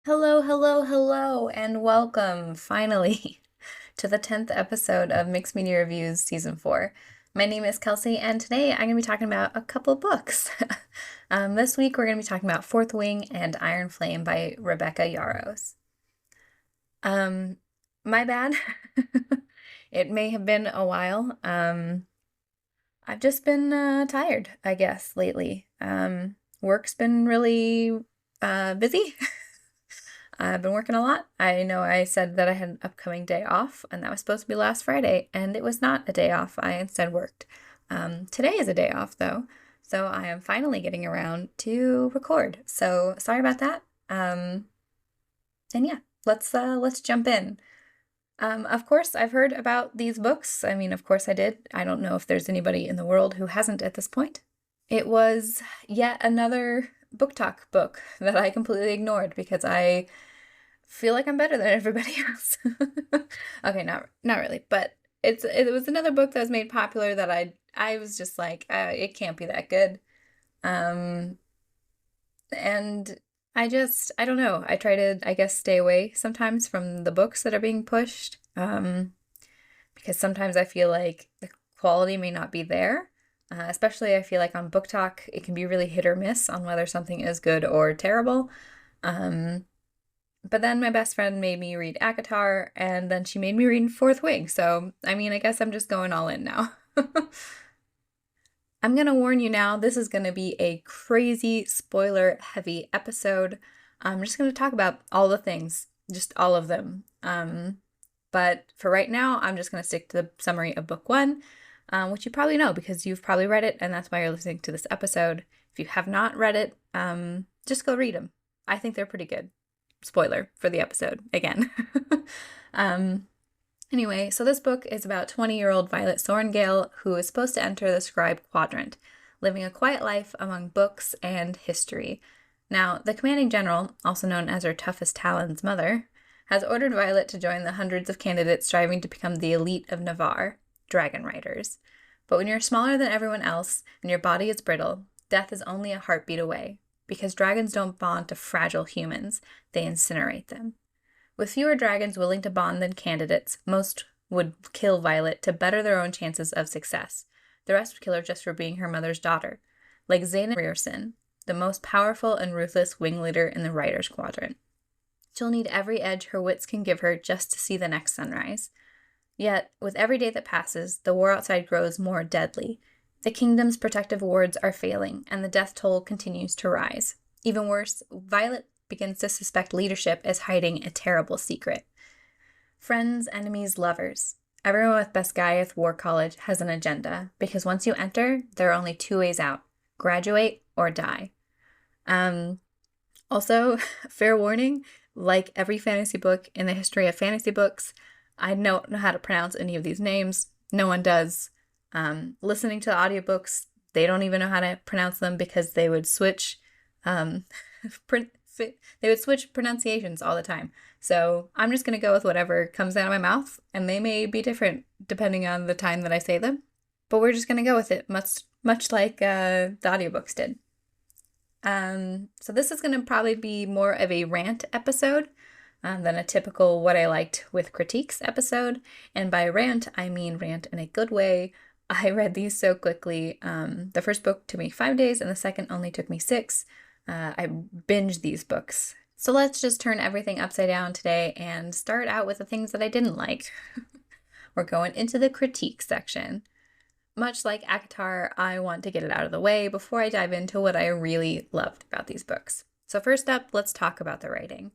Hello, hello, hello, and welcome finally to the 10th episode of Mixed Media Reviews Season 4. My name is Kelsey, and today I'm going to be talking about a couple books. This week we're going to be talking about Fourth Wing and Iron Flame by Rebecca Yarros. My bad. It may have been a while. I've just been tired, I guess, lately. Work's been really busy. I've been working a lot. I know I said that I had an upcoming day off, and that was supposed to be last Friday, and it was not a day off. I instead worked. Today is a day off, though, so I am finally getting around to record. So sorry about that. And yeah, let's jump in. Of course, I've heard about these books. I mean, of course I did. I don't know if there's anybody in the world who hasn't at this point. It was yet another book talk book that I completely ignored because I feel like I'm better than everybody else. Okay, not really, but it was another book that was made popular that I was just like, it can't be that good. Um, and I don't know. I try to, I guess, stay away sometimes from the books that are being pushed. Because sometimes I feel like the quality may not be there. Especially I feel like on Book Talk, it can be really hit or miss on whether something is good or terrible. Um, but then my best friend made me read ACOTAR, and then she made me read Fourth Wing. So, I mean, I guess I'm just going all in now. I'm gonna warn you now, this is gonna be a crazy spoiler heavy episode. I'm just gonna talk about all the things, just all of them. But for right now, I'm just gonna stick to the summary of book one, which you probably know because you've probably read it, and that's why you're listening to this episode. If you have not read it, just go read them. I think they're pretty good. Spoiler for the episode again. um, Anyway, so this book is about 20-year-old Violet Sorrengail, who is supposed to enter the scribe quadrant, living a quiet life among books and history. Now, the commanding general, also known as her toughest Talon's mother, has ordered Violet to join the hundreds of candidates striving to become the elite of Navarre, dragon riders. But when you're smaller than everyone else and your body is brittle, death is only a heartbeat away, because dragons don't bond to fragile humans, they incinerate them. With fewer dragons willing to bond than candidates, most would kill Violet to better their own chances of success. The rest would kill her just for being her mother's daughter. Like Zayn Rearson, the most powerful and ruthless wing leader in the Riders Quadrant. She'll need every edge her wits can give her just to see the next sunrise. Yet, with every day that passes, the war outside grows more deadly. The kingdom's protective wards are failing, and the death toll continues to rise. Even worse, Violet begins to suspect leadership is hiding a terrible secret. Friends, enemies, lovers. Everyone with Basgiath War College has an agenda, because once you enter, there are only two ways out: graduate or die. Also, fair warning, like every fantasy book in the history of fantasy books, I don't know how to pronounce any of these names. No one does. Listening to the audiobooks, they don't even know how to pronounce them because they would switch um, they would switch pronunciations all the time. So I'm just going to go with whatever comes out of my mouth, and they may be different depending on the time that I say them. But we're just going to go with it, much like the audiobooks did. So this is going to probably be more of a rant episode than a typical what I liked with critiques episode. And by rant, I mean rant in a good way. I read these so quickly. The first book took me 5 days, and the second only took me 6. I binged these books. So let's just turn everything upside down today and start out with the things that I didn't like. We're going into the critique section. Much like ACOTAR, I want to get it out of the way before I dive into what I really loved about these books. So first up, let's talk about the writing.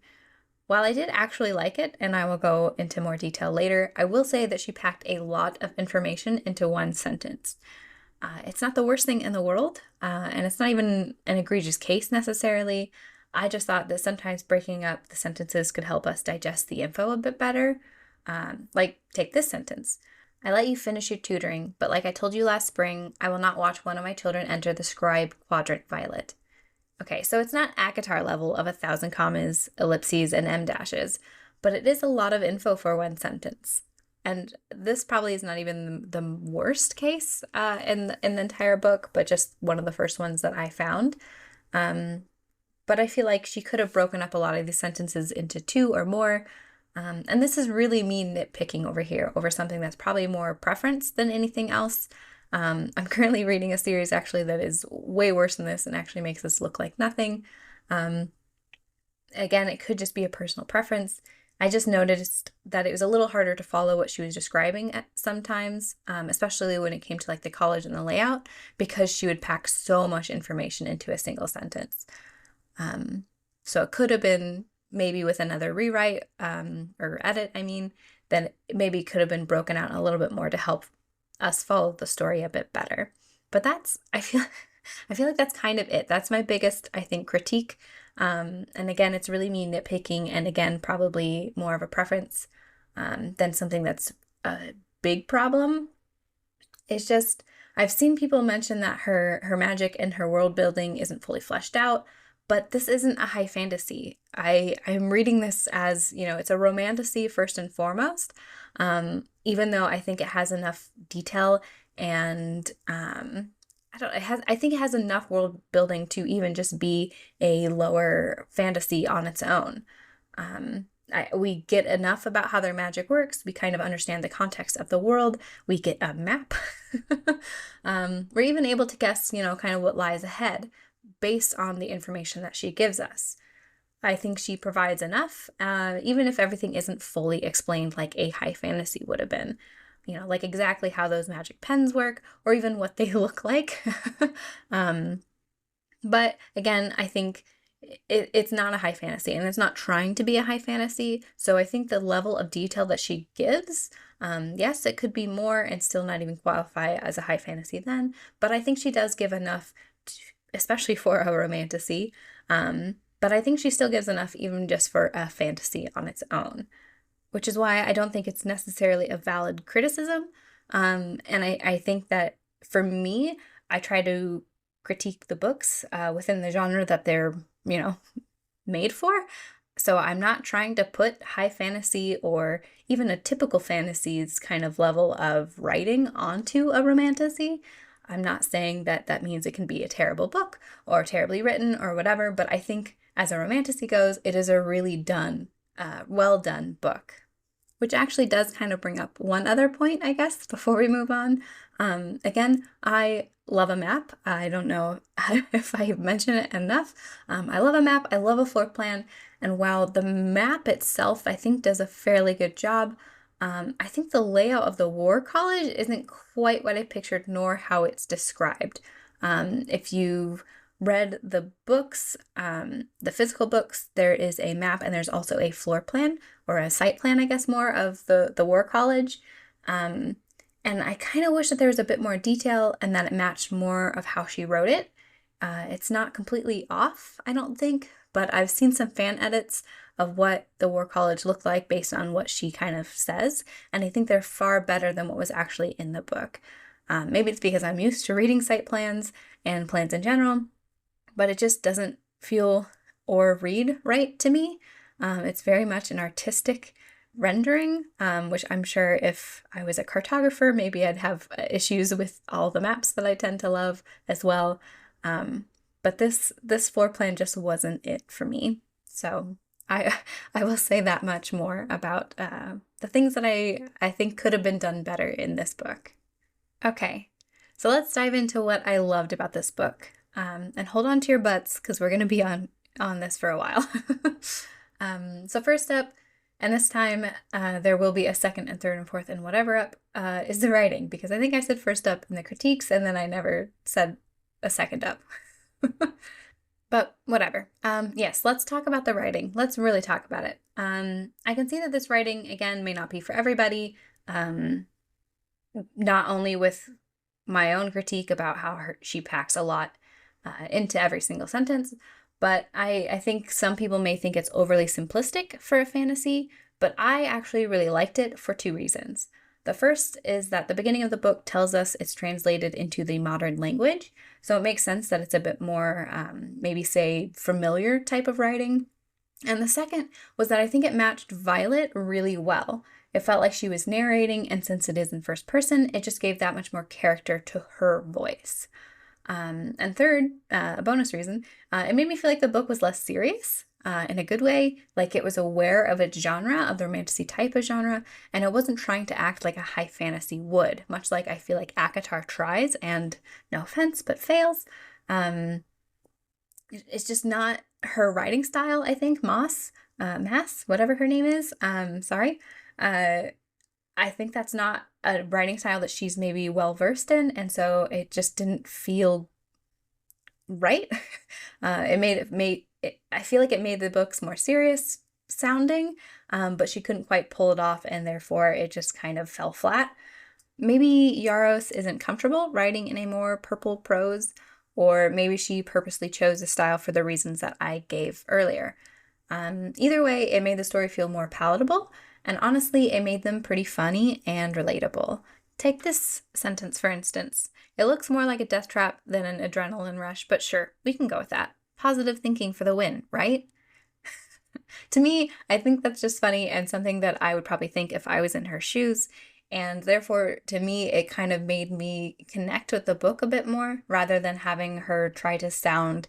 While I did actually like it, and I will go into more detail later, I will say that she packed a lot of information into one sentence. It's not the worst thing in the world, and it's not even an egregious case necessarily. I just thought that sometimes breaking up the sentences could help us digest the info a bit better. Like, take this sentence. I let you finish your tutoring, but like I told you last spring, I will not watch one of my children enter the scribe quadrant, Violet. Okay, so it's not ACOTAR level of 1,000 commas, ellipses, and em dashes, but it is a lot of info for one sentence. And this probably is not even the worst case in the entire book, but just one of the first ones that I found. but I feel like she could have broken up a lot of these sentences into two or more. And this is really me nitpicking over here over something that's probably more preference than anything else. I'm currently reading a series actually that is way worse than this and actually makes this look like nothing. Again, it could just be a personal preference. I just noticed that it was a little harder to follow what she was describing at sometimes, especially when it came to like the college and the layout, because she would pack so much information into a single sentence. So it could have been maybe with another rewrite or edit, then it maybe could have been broken out a little bit more to help us follow the story a bit better. But I feel like that's kind of it. That's my biggest, I think, critique. And again, it's really me nitpicking, and again, probably more of a preference than something that's a big problem. It's just, I've seen people mention that her magic and her world building isn't fully fleshed out, but this isn't a high fantasy. I'm reading this as, it's a romantasy first and foremost, even though I think it has enough detail and I think it has enough world building to even just be a lower fantasy on its own. We get enough about how their magic works. We kind of understand the context of the world. We get a map. We're even able to guess, kind of what lies ahead based on the information that she gives us. I think she provides enough, even if everything isn't fully explained like a high fantasy would have been. Like exactly how those magic pens work or even what they look like. But again, I think it's not a high fantasy and it's not trying to be a high fantasy. So I think the level of detail that she gives, yes, it could be more and still not even qualify as a high fantasy then, but I think she does give enough, especially for a romantasy. But I think she still gives enough even just for a fantasy on its own, which is why I don't think it's necessarily a valid criticism. And I think that for me, I try to critique the books within the genre that they're, made for. So I'm not trying to put high fantasy or even a typical fantasy's kind of level of writing onto a romantasy. I'm not saying that that means it can be a terrible book or terribly written or whatever, but I think as a romantasy goes, it is a really well done book. Which actually does kind of bring up one other point, I guess, before we move on. Again, I love a map. I don't know if I mentioned it enough. I love a map. I love a floor plan. And while the map itself, I think, does a fairly good job, I think the layout of the War College isn't quite what I pictured, nor how it's described. If you've read the books, the physical books, there is a map and there's also a floor plan or a site plan, I guess, more of the War College. And I kind of wish that there was a bit more detail and that it matched more of how she wrote it. It's not completely off, I don't think, but I've seen some fan edits of what the War College looked like based on what she kind of says, and I think they're far better than what was actually in the book. Maybe it's because I'm used to reading site plans and plans in general, but it just doesn't feel or read right to me. It's very much an artistic rendering, which I'm sure if I was a cartographer, maybe I'd have issues with all the maps that I tend to love as well. But this floor plan just wasn't it for me. So I will say that much more about the things that I think could have been done better in this book. Okay, so let's dive into what I loved about this book. And hold on to your butts because we're going to be on this for a while. So first up, and this time there will be a second and third and fourth and whatever up, is the writing, because I think I said first up in the critiques and then I never said a second up. But whatever. Yes, let's talk about the writing. Let's really talk about it. I can see that this writing, again, may not be for everybody. Not only with my own critique about how she packs a lot into every single sentence, but I think some people may think it's overly simplistic for a fantasy, but I actually really liked it for two reasons. The first is that the beginning of the book tells us it's translated into the modern language, so it makes sense that it's a bit more, maybe say, familiar type of writing. And the second was that I think it matched Violet really well. It felt like she was narrating, and since it is in first person, it just gave that much more character to her voice. And third, a bonus reason, it made me feel like the book was less serious in a good way, like it was aware of its genre, of the romantasy type of genre, and it wasn't trying to act like a high fantasy would, much like I feel like ACOTAR tries and, no offense, but fails. It's just not her writing style, I think. Mass, whatever her name is. Sorry. I think that's not a writing style that she's maybe well versed in, and so it just didn't feel right. I feel like it made the books more serious sounding, but she couldn't quite pull it off, and therefore it just kind of fell flat. Maybe Yaros isn't comfortable writing in a more purple prose, or maybe she purposely chose a style for the reasons that I gave earlier. Either way, it made the story feel more palatable, and honestly, it made them pretty funny and relatable. Take this sentence, for instance. It looks more like a death trap than an adrenaline rush, but sure, we can go with that. Positive thinking for the win, right? To me, I think that's just funny and something that I would probably think if I was in her shoes. And therefore, to me, it kind of made me connect with the book a bit more rather than having her try to sound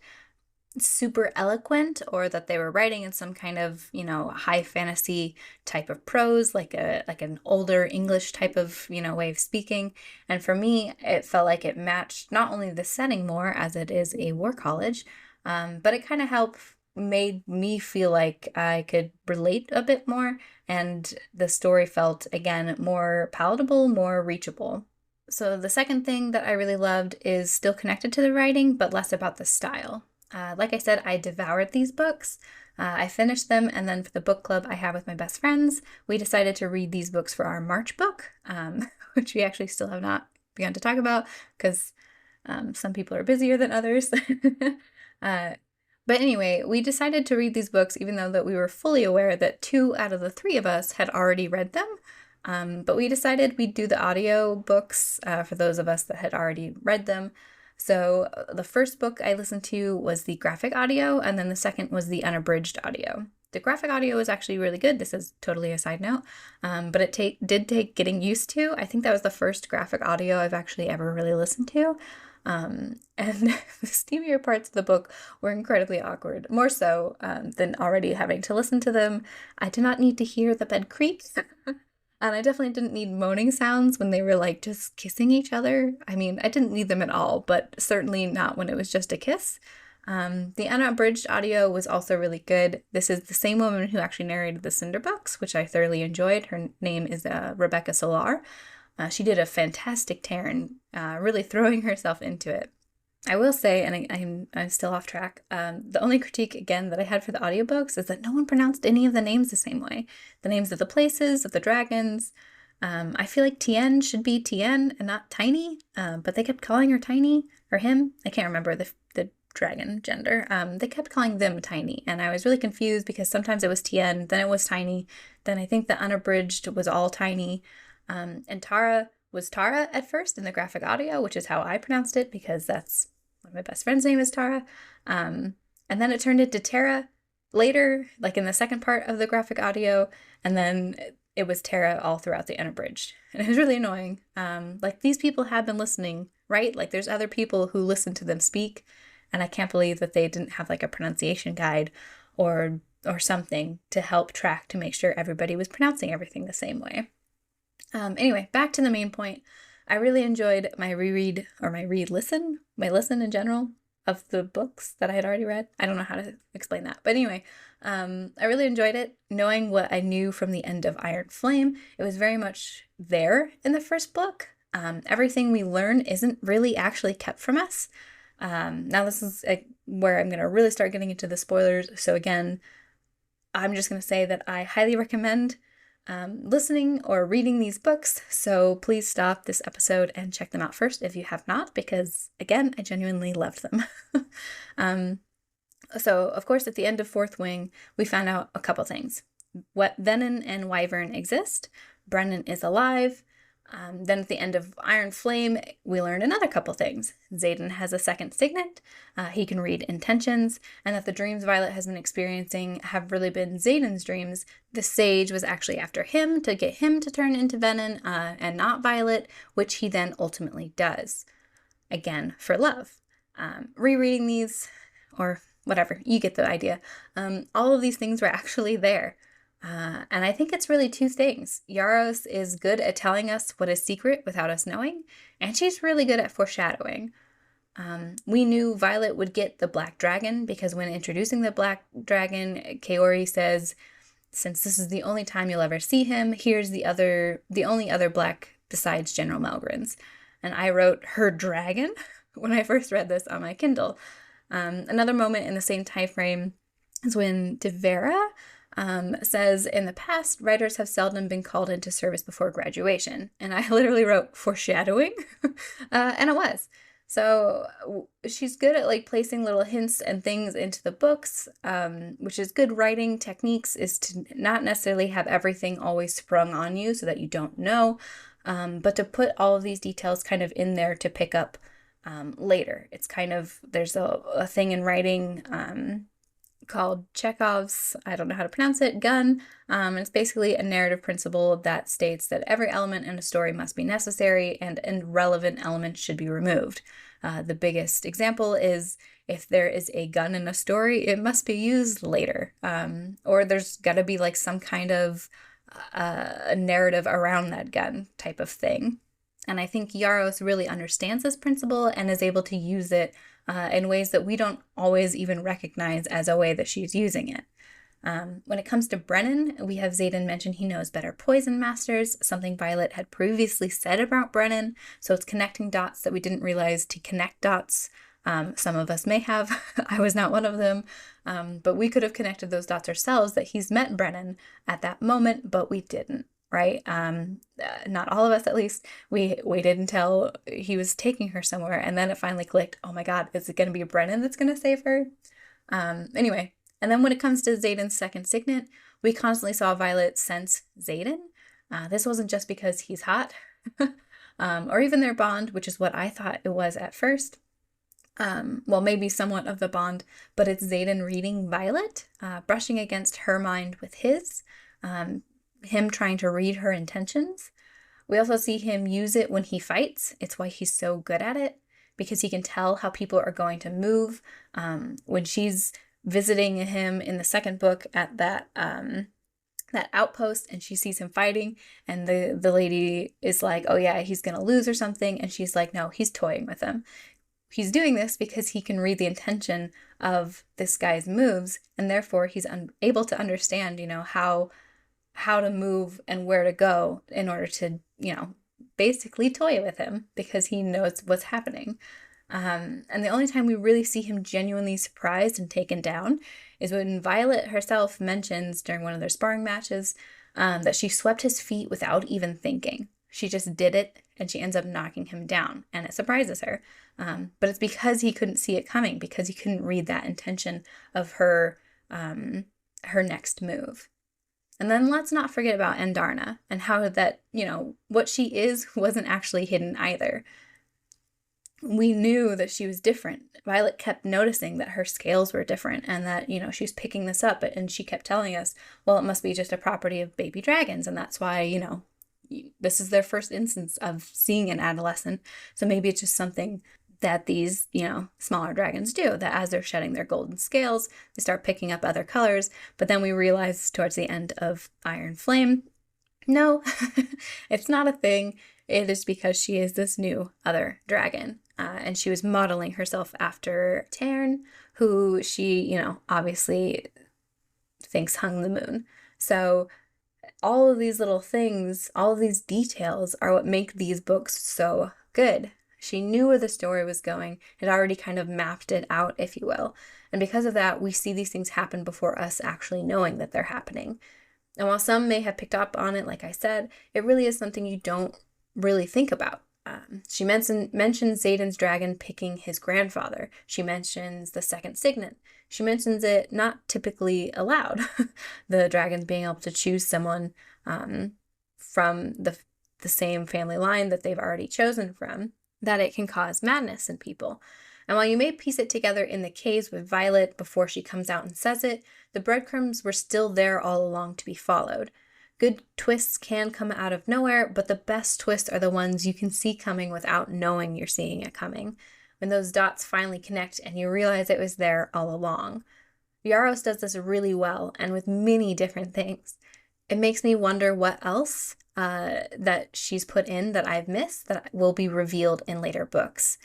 super eloquent, or that they were writing in some kind of, high fantasy type of prose, like an older English type of, way of speaking. And for me, it felt like it matched not only the setting more, as it is a war college, but it kind of made me feel like I could relate a bit more, and the story felt, again, more palatable, more reachable. So the second thing that I really loved is still connected to the writing, but less about the style. Like I said, I devoured these books. I finished them, and then for the book club I have with my best friends, we decided to read these books for our March book, which we actually still have not begun to talk about because some people are busier than others. But anyway, we decided to read these books even though that we were fully aware that 2 out of the 3 of us had already read them. But we decided we'd do the audio books for those of us that had already read them. So the first book I listened to was the graphic audio, and then the second was the unabridged audio. The graphic audio was actually really good. This is totally a side note, but it did take getting used to. I think that was the first graphic audio I've actually ever really listened to. And the steamier parts of the book were incredibly awkward, more so than already having to listen to them. I did not need to hear the bed creak. And I definitely didn't need moaning sounds when they were like just kissing each other. I mean, I didn't need them at all, but certainly not when it was just a kiss. The unabridged audio was also really good. This is the same woman who actually narrated the Cinder books, which I thoroughly enjoyed. Her name is Rebecca Solar. She did a fantastic Taryn, really throwing herself into it. I will say, and I'm still off track, the only critique, again, that I had for the audiobooks is that no one pronounced any of the names the same way. The names of the places, of the dragons. I feel like Tien should be Tien and not Tiny, but they kept calling her Tiny, or him. I can't remember the dragon gender. They kept calling them Tiny, and I was really confused because sometimes it was Tien, then it was Tiny, then I think the unabridged was all Tiny, and Tara was Tara at first in the graphic audio, which is how I pronounced it because that's one of my best friend's name is Tara. And then it turned into Tara later, like in the second part of the graphic audio, and then it was Tara all throughout the unabridged. And it was really annoying. Like, these people have been listening, right? Like, there's other people who listen to them speak, and I can't believe that they didn't have like a pronunciation guide or something to help track to make sure everybody was pronouncing everything the same way. Anyway, back to the main point. I really enjoyed my my listen in general of the books that I had already read. I don't know how to explain that. But anyway, I really enjoyed it. Knowing what I knew from the end of Iron Flame, it was very much there in the first book. Everything we learn isn't really actually kept from us. Now this is where I'm going to really start getting into the spoilers. So again, I'm just going to say that I highly recommend listening or reading these books, so please stop this episode and check them out first if you have not, because again, I genuinely loved them. So of course, at the end of Fourth Wing, we found out a couple things. What Venin and Wyvern exist, Brennan is alive. Then at the end of Iron Flame, we learned another couple things. Xaden has a second signet, he can read intentions, and that the dreams Violet has been experiencing have really been Xaden's dreams. The Sage was actually after him to get him to turn into Venin and not Violet, which he then ultimately does. Again, for love. rereading these, or whatever, you get the idea. All of these things were actually there. And I think it's really two things. Yaros is good at telling us what is secret without us knowing, and she's really good at foreshadowing. We knew Violet would get the Black Dragon because when introducing the Black Dragon, Kaori says, since this is the only time you'll ever see him, here's the only other black besides General Melgren's. And I wrote her dragon when I first read this on my Kindle. Another moment in the same time frame is when Devera says, in the past, writers have seldom been called into service before graduation. And I literally wrote foreshadowing, and it was. So she's good at like placing little hints and things into the books, which is good writing techniques, is to not necessarily have everything always sprung on you so that you don't know, but to put all of these details kind of in there to pick up later. It's kind of, there's a thing in writing called Chekhov's, I don't know how to pronounce it, gun. It's basically a narrative principle that states that every element in a story must be necessary and irrelevant elements should be removed. The biggest example is if there is a gun in a story, it must be used later. Or there's got to be like some kind of a narrative around that gun type of thing. And I think Yaros really understands this principle and is able to use it in ways that we don't always even recognize as a way that she's using it. When it comes to Brennan, we have Xaden mention he knows better poison masters, something Violet had previously said about Brennan, so it's connecting dots that we didn't realize to connect dots. Some of us may have, I was not one of them, but we could have connected those dots ourselves that he's met Brennan at that moment, but we didn't. Right? Not all of us, at least. We waited until he was taking her somewhere, and then it finally clicked. Oh my God, is it going to be Brennan that's going to save her? Anyway, and then when it comes to Xaden's second signet, we constantly saw Violet sense Xaden. This wasn't just because he's hot, or even their bond, which is what I thought it was at first. Well, maybe somewhat of the bond, but it's Xaden reading Violet, brushing against her mind with his. Him trying to read her intentions. We also see him use it when he fights. It's why he's so good at it, because he can tell how people are going to move. When she's visiting him in the second book at that outpost and she sees him fighting, and the lady is like, oh yeah, he's gonna lose or something, and she's like, no, he's toying with him. He's doing this because he can read the intention of this guy's moves, and therefore he's able to understand, how to move and where to go in order to, basically toy with him because he knows what's happening. And the only time we really see him genuinely surprised and taken down is when Violet herself mentions during one of their sparring matches that she swept his feet without even thinking. She just did it and she ends up knocking him down, and it surprises her. But it's because he couldn't see it coming, because he couldn't read that intention of her next move. And then let's not forget about Andarna and how that, what she is wasn't actually hidden either. We knew that she was different. Violet kept noticing that her scales were different and that, she was picking this up, and she kept telling us, well, it must be just a property of baby dragons. And that's why, this is their first instance of seeing an adolescent. So maybe it's just something that these, smaller dragons do, that as they're shedding their golden scales, they start picking up other colors. But then we realize towards the end of Iron Flame, no, it's not a thing. It is because she is this new other dragon. And she was modeling herself after Tern, who she, obviously thinks hung the moon. So all of these little things, all of these details are what make these books so good. She knew where the story was going, had already kind of mapped it out, if you will. And because of that, we see these things happen before us actually knowing that they're happening. And while some may have picked up on it, like I said, it really is something you don't really think about. She mentions Xaden's dragon picking his grandfather. She mentions the second signet. She mentions it not typically allowed. The dragons being able to choose someone from the same family line that they've already chosen from, that it can cause madness in people. And while you may piece it together in the caves with Violet before she comes out and says it, the breadcrumbs were still there all along to be followed. Good twists can come out of nowhere, but the best twists are the ones you can see coming without knowing you're seeing it coming. when those dots finally connect and you realize it was there all along. Yaros does this really well and with many different things. It makes me wonder what else that she's put in that I've missed that will be revealed in later books.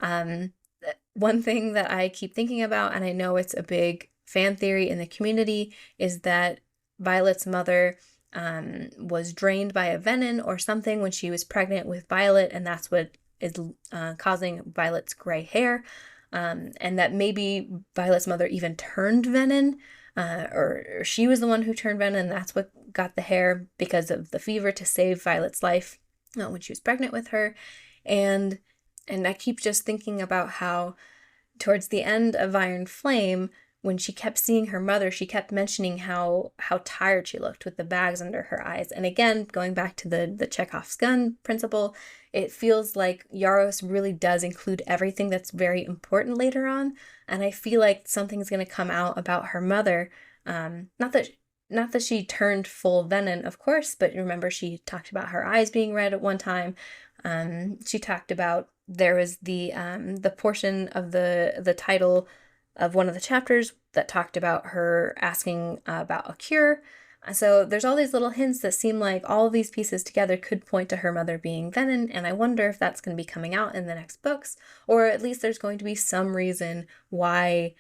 One thing that I keep thinking about, and I know it's a big fan theory in the community, is that Violet's mother was drained by a venin or something when she was pregnant with Violet, and that's what is causing Violet's gray hair, and that maybe Violet's mother even turned venin, or she was the one who turned venin, and that's what got the hair because of the fever to save Violet's life when she was pregnant with her. And I keep just thinking about how towards the end of Iron Flame, when she kept seeing her mother, she kept mentioning how tired she looked with the bags under her eyes. And again, going back to the Chekhov's gun principle, it feels like Yaros really does include everything that's very important later on. And I feel like something's going to come out about her mother. Not that she turned full venin, of course, but remember she talked about her eyes being red at one time. She talked about there was the portion of the title of one of the chapters that talked about her asking about a cure. So there's all these little hints that seem like all of these pieces together could point to her mother being venin, and I wonder if that's going to be coming out in the next books, or at least there's going to be some reason why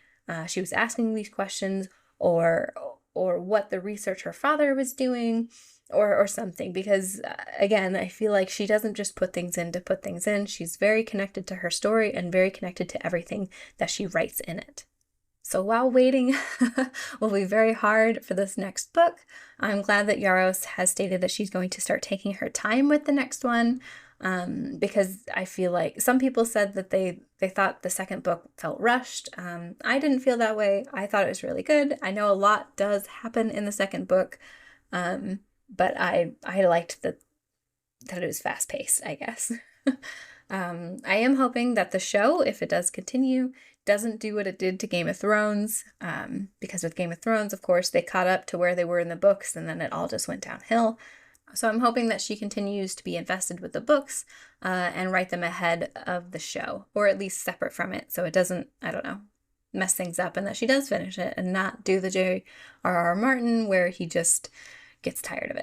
she was asking these questions, or what the research her father was doing, or something, because again, I feel like she doesn't just put things in to put things in. She's very connected to her story and very connected to everything that she writes in it. So while waiting will be very hard for this next book, I'm glad that Yaros has stated that she's going to start taking her time with the next one, because I feel like some people said that they thought the second book felt rushed. I didn't feel that way. I thought it was really good. I know a lot does happen in the second book, but I liked that it was fast-paced, I guess. I am hoping that the show, if it does continue, doesn't do what it did to Game of Thrones, because with Game of Thrones, of course, they caught up to where they were in the books, and then it all just went downhill. So I'm hoping that she continues to be invested with the books and write them ahead of the show, or at least separate from it, so it doesn't, I don't know, mess things up, and that she does finish it and not do the J.R.R. Martin where he just gets tired of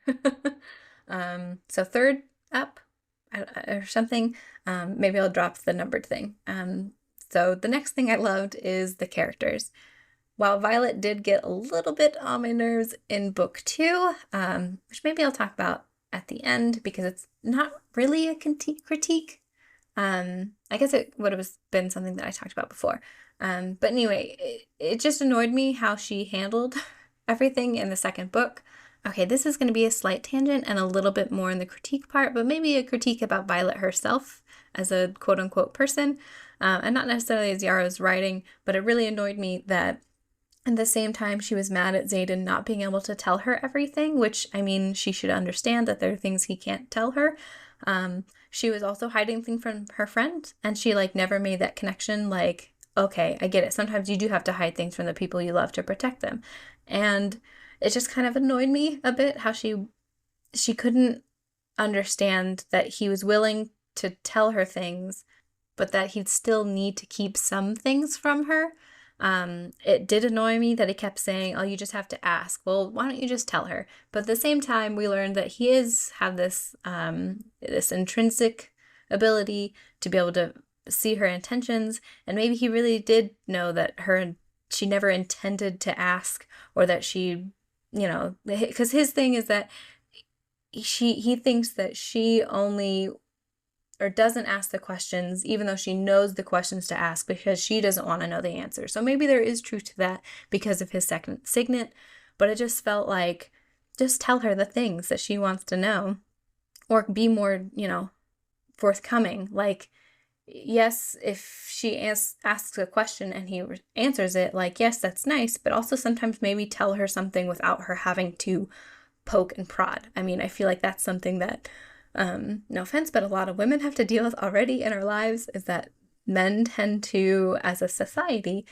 it. So third up, or something, maybe I'll drop the numbered thing. So the next thing I loved is the characters. While Violet did get a little bit on my nerves in book 2, which maybe I'll talk about at the end because it's not really a critique. I guess it would have been something that I talked about before. But anyway, it just annoyed me how she handled everything in the second book. Okay, this is going to be a slight tangent and a little bit more in the critique part, but maybe a critique about Violet herself as a quote-unquote person, and not necessarily as Yarrow's writing, but it really annoyed me that at the same time she was mad at Xaden not being able to tell her everything, which, I mean, she should understand that there are things he can't tell her. She was also hiding things from her friend, and she, never made that connection, okay, I get it. Sometimes you do have to hide things from the people you love to protect them. And it just kind of annoyed me a bit how she couldn't understand that he was willing to tell her things, but that he'd still need to keep some things from her. It did annoy me that he kept saying, oh, you just have to ask. Well, why don't you just tell her? But at the same time, we learned that he have this intrinsic ability to be able to see her intentions, and maybe he really did know that she never intended to ask, or that she, because his thing is that he thinks that she only or doesn't ask the questions, even though she knows the questions to ask, because she doesn't want to know the answer. So maybe there is truth to that because of his second signet, but it just felt like, just tell her the things that she wants to know, or be more, forthcoming. Yes, if she asks a question and he answers it, yes, that's nice, but also sometimes maybe tell her something without her having to poke and prod. I mean, I feel like that's something that, no offense, but a lot of women have to deal with already in our lives, is that men tend to, as a society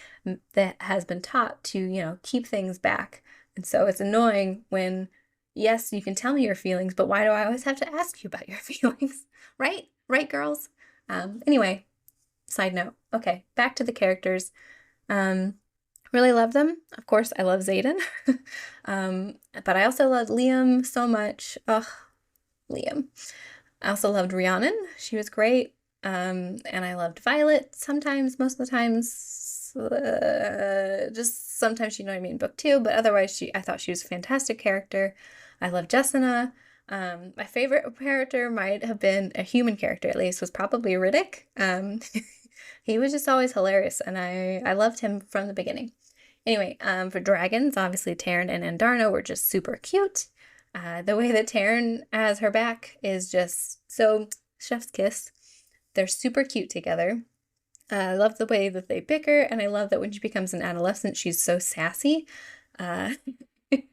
that has been taught to, keep things back. And so it's annoying when, yes, you can tell me your feelings, but why do I always have to ask you about your feelings? Right? Right, girls? Anyway, side note. Okay, back to the characters. Really love them. Of course, I love Xaden. But I also loved Liam so much. Ugh, Liam. I also loved Rhiannon. She was great. And I loved Violet sometimes, most of the times. Just sometimes she annoyed me in book 2, but otherwise I thought she was a fantastic character. I love Jessina. My favorite character might have been a human character, at least, was probably Riddick. He was just always hilarious, and I loved him from the beginning. Anyway, for dragons, obviously Taryn and Andarna were just super cute. The way that Taryn has her back is just so chef's kiss. They're super cute together. I love the way that they bicker, and I love that when she becomes an adolescent, she's so sassy. It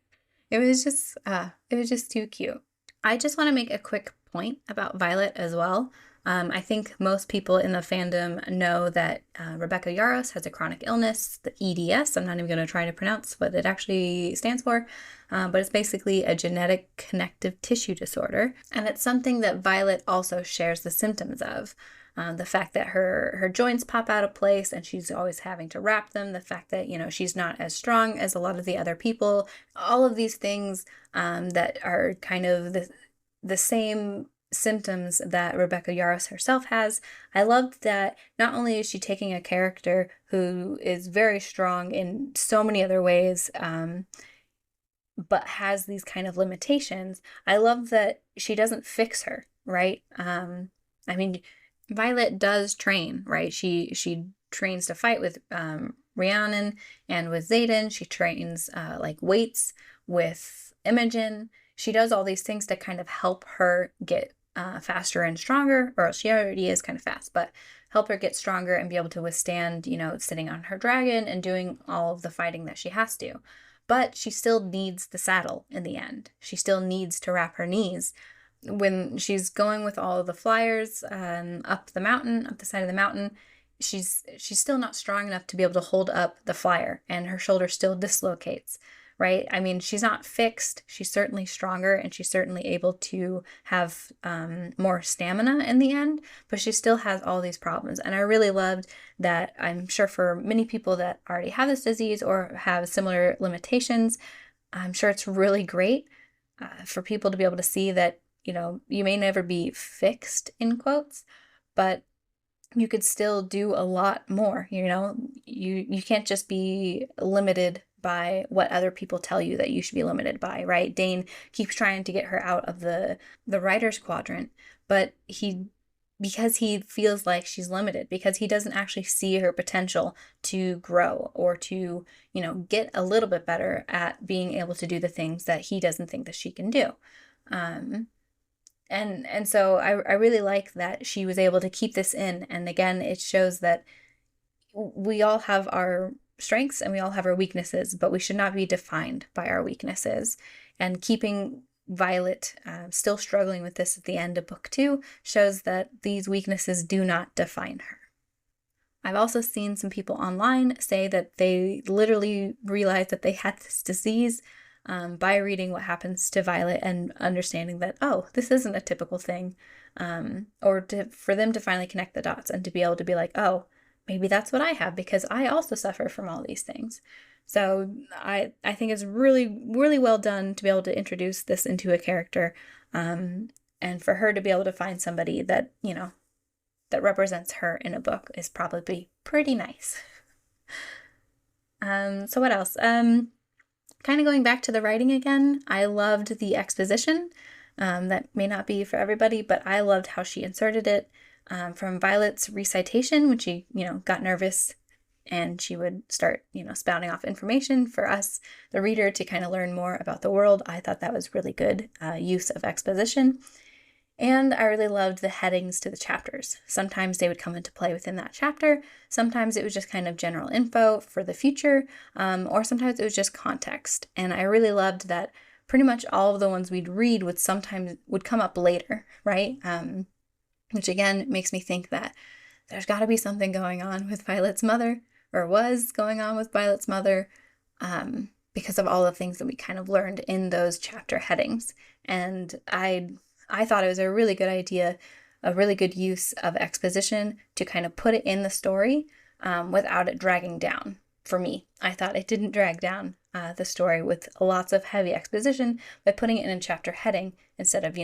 was just too cute. I just want to make a quick point about Violet as well. I think most people in the fandom know that Rebecca Yarros has a chronic illness, the EDS. I'm not even going to try to pronounce what it actually stands for, but it's basically a genetic connective tissue disorder. And it's something that Violet also shares the symptoms of. The fact that her joints pop out of place and she's always having to wrap them, the fact that, she's not as strong as a lot of the other people, all of these things that are kind of the same symptoms that Rebecca Yarros herself has. I loved that not only is she taking a character who is very strong in so many other ways, but has these kind of limitations. I love that she doesn't fix her, right? I mean, Violet does train, right? She trains to fight with Rhiannon and with Xaden. She trains like weights with Imogen. She does all these things to kind of help her get faster and stronger, or she already is kind of fast, but help her get stronger and be able to withstand, sitting on her dragon and doing all of the fighting that she has to. But she still needs the saddle in the end. She still needs to wrap her knees. When she's going with all of the flyers up the side of the mountain, she's still not strong enough to be able to hold up the flyer, and her shoulder still dislocates, right? I mean, she's not fixed. She's certainly stronger, and she's certainly able to have more stamina in the end, but she still has all these problems. And I really loved that. I'm sure for many people that already have this disease or have similar limitations, I'm sure it's really great for people to be able to see that you may never be fixed in quotes, but you could still do a lot more. You can't just be limited by what other people tell you that you should be limited by, right? Dane keeps trying to get her out of the writer's quadrant, but because he feels like she's limited, because he doesn't actually see her potential to grow or to, get a little bit better at being able to do the things that he doesn't think that she can do. And so I really like that she was able to keep this in. And again, it shows that we all have our strengths and we all have our weaknesses, but we should not be defined by our weaknesses. And keeping Violet still struggling with this at the end of book 2 shows that these weaknesses do not define her. I've also seen some people online say that they literally realized that they had this disease by reading what happens to Violet and understanding that, oh, this isn't a typical thing, or for them to finally connect the dots and to be able to be like, oh, maybe that's what I have because I also suffer from all these things. So I think it's really, really well done to be able to introduce this into a character, and for her to be able to find somebody that, that represents her in a book is probably pretty nice. So what else? Kind of going back to the writing again, I loved the exposition. That may not be for everybody, but I loved how she inserted it. From Violet's recitation, when she, got nervous and she would start, spouting off information for us, the reader, to kind of learn more about the world. I thought that was really good use of exposition. And I really loved the headings to the chapters. Sometimes they would come into play within that chapter. Sometimes it was just kind of general info for the future, or sometimes it was just context. And I really loved that pretty much all of the ones we'd read would come up later, right? Which again makes me think that there's got to be something going on with Violet's mother, or was going on with Violet's mother, because of all the things that we kind of learned in those chapter headings. And I thought it was a really good idea a really good use of exposition to kind of put it in the story without it dragging down. For me, I thought it didn't drag down the story with lots of heavy exposition by putting it in a chapter heading instead of,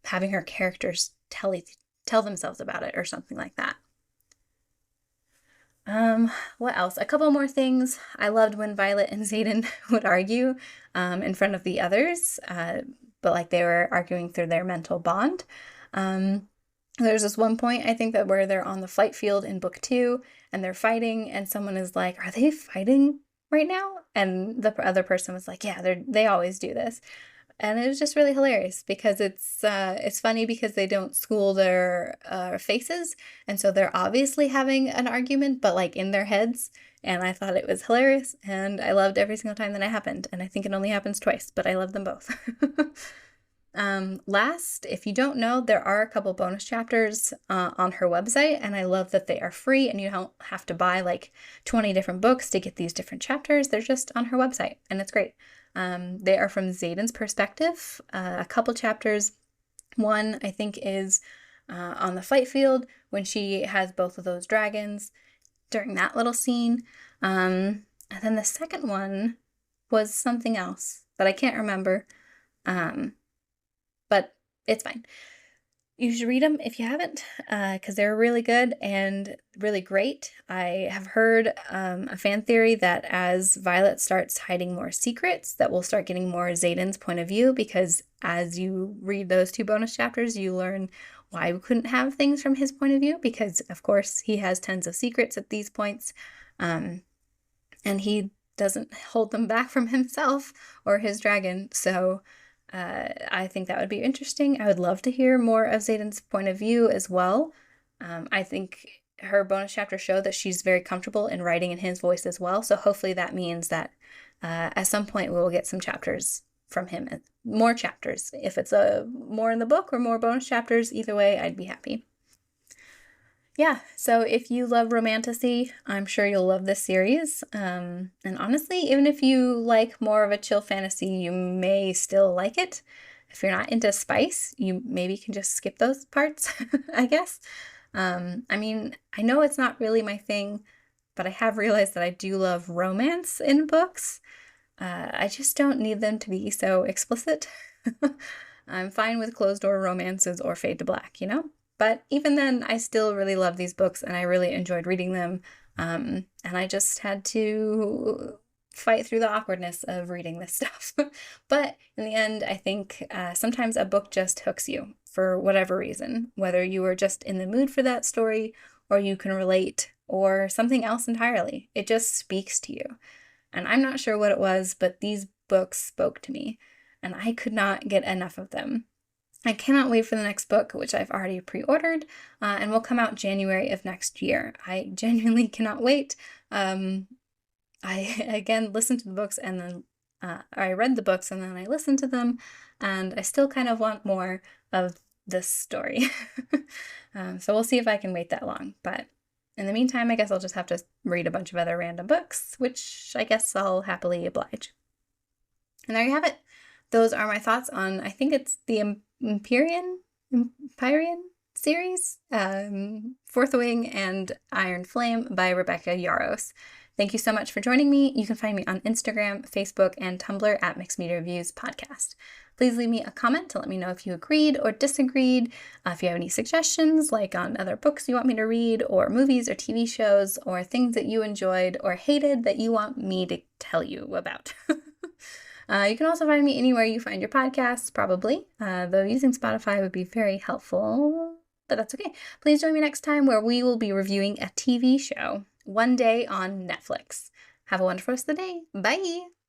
having her characters tell themselves about it or something like that. What else? A couple more things. I loved when Violet and Xaden would argue in front of the others, but like they were arguing through their mental bond. There's this one point, I think, that where they're on the fight field in book 2 and they're fighting and someone is like, are they fighting right now? And the other person was like, yeah, they always do this. And it was just really hilarious because it's funny because they don't school their faces. And so they're obviously having an argument, but like in their heads. And I thought it was hilarious. And I loved every single time that it happened. And I think it only happens twice, but I love them both. Last, if you don't know, there are a couple bonus chapters on her website. And I love that they are free and you don't have to buy like 20 different books to get these different chapters. They're just on her website and it's great. They are from Xaden's perspective. A couple chapters. One, I think, is on the fight field when she has both of those dragons during that little scene. And then the second one was something else that I can't remember. But it's fine. You should read them if you haven't, because they're really good and really great. I have heard a fan theory that as Violet starts hiding more secrets, that we'll start getting more Xaden's point of view, because as you read those 2 bonus chapters, you learn why we couldn't have things from his point of view, because, of course, he has tons of secrets at these points, and he doesn't hold them back from himself or his dragon, so... I think that would be interesting. I would love to hear more of Xaden's point of view as well. I think her bonus chapter showed that she's very comfortable in writing in his voice as well. So hopefully that means that at some point we will get some chapters from him, more chapters. If it's more in the book or more bonus chapters, either way, I'd be happy. Yeah, so if you love romantasy, I'm sure you'll love this series. And honestly, even if you like more of a chill fantasy, you may still like it. If you're not into spice, you maybe can just skip those parts, I guess. I mean, I know it's not really my thing, but I have realized that I do love romance in books. I just don't need them to be so explicit. I'm fine with closed-door romances or fade to black, But even then, I still really love these books and I really enjoyed reading them. And I just had to fight through the awkwardness of reading this stuff. But in the end, I think sometimes a book just hooks you for whatever reason, whether you are just in the mood for that story or you can relate or something else entirely. It just speaks to you. And I'm not sure what it was, but these books spoke to me and I could not get enough of them. I cannot wait for the next book, which I've already pre-ordered, and will come out January of next year. I genuinely cannot wait. I, again, listened to the books and then I read the books and then I listened to them, and I still kind of want more of this story. So we'll see if I can wait that long. But in the meantime, I guess I'll just have to read a bunch of other random books, which I guess I'll happily oblige. And there you have it. Those are my thoughts on, I think it's the Empyrean series, Fourth Wing and Iron Flame by Rebecca Yarros. Thank you so much for joining me. You can find me on Instagram, Facebook, and Tumblr at Mixed Media Reviews Podcast. Please leave me a comment to let me know if you agreed or disagreed. If you have any suggestions, like on other books you want me to read, or movies or TV shows, or things that you enjoyed or hated that you want me to tell you about. You can also find me anywhere you find your podcasts, probably, though using Spotify would be very helpful, but that's okay. Please join me next time where we will be reviewing a TV show, One Day on Netflix. Have a wonderful rest of the day. Bye!